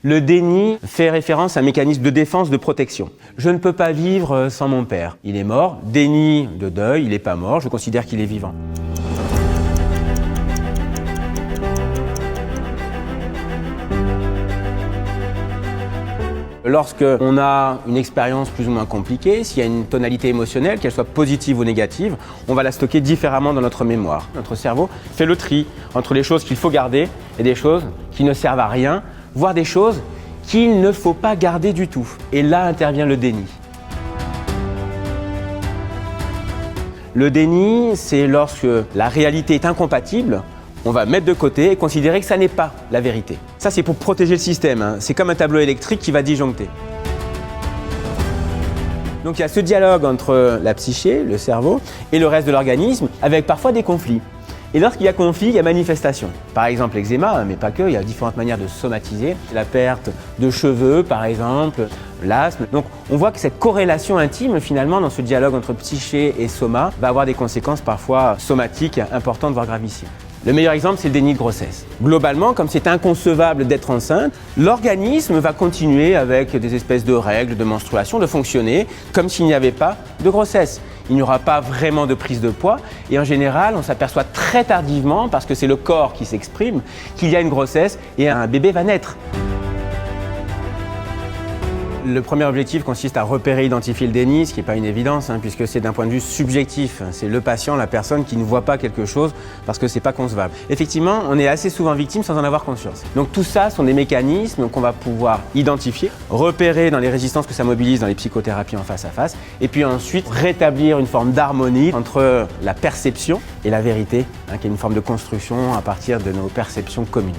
Le déni fait référence à un mécanisme de défense, de protection. Je ne peux pas vivre sans mon père. Il est mort. Déni de deuil, il n'est pas mort. Je considère qu'il est vivant. Lorsqu'on a une expérience plus ou moins compliquée, s'il y a une tonalité émotionnelle, qu'elle soit positive ou négative, on va la stocker différemment dans notre mémoire. Notre cerveau fait le tri entre les choses qu'il faut garder et des choses qui ne servent à rien, voire des choses qu'il ne faut pas garder du tout. Et là intervient le déni. Le déni, c'est lorsque la réalité est incompatible, on va mettre de côté et considérer que ça n'est pas la vérité. Ça, c'est pour protéger le système. C'est comme un tableau électrique qui va disjoncter. Donc il y a ce dialogue entre la psyché, le cerveau, et le reste de l'organisme, avec parfois des conflits. Et lorsqu'il y a conflit, il y a manifestation. Par exemple, l'eczéma, mais pas que, il y a différentes manières de somatiser. La perte de cheveux, par exemple, l'asthme. Donc on voit que cette corrélation intime, finalement, dans ce dialogue entre psyché et soma, va avoir des conséquences parfois somatiques importantes, voire gravissimes. Le meilleur exemple, c'est le déni de grossesse. Globalement, comme c'est inconcevable d'être enceinte, l'organisme va continuer avec des espèces de règles de menstruation, de fonctionner comme s'il n'y avait pas de grossesse. Il n'y aura pas vraiment de prise de poids et en général, on s'aperçoit très tardivement, parce que c'est le corps qui s'exprime, qu'il y a une grossesse et un bébé va naître. Le premier objectif consiste à repérer, identifier le déni, ce qui n'est pas une évidence, puisque c'est d'un point de vue subjectif. C'est le patient, la personne qui ne voit pas quelque chose parce que c'est pas concevable. Effectivement, on est assez souvent victime sans en avoir conscience. Donc tout ça sont des mécanismes qu'on va pouvoir identifier, repérer dans les résistances que ça mobilise dans les psychothérapies en face à face, et puis ensuite rétablir une forme d'harmonie entre la perception et la vérité, qui est une forme de construction à partir de nos perceptions communes.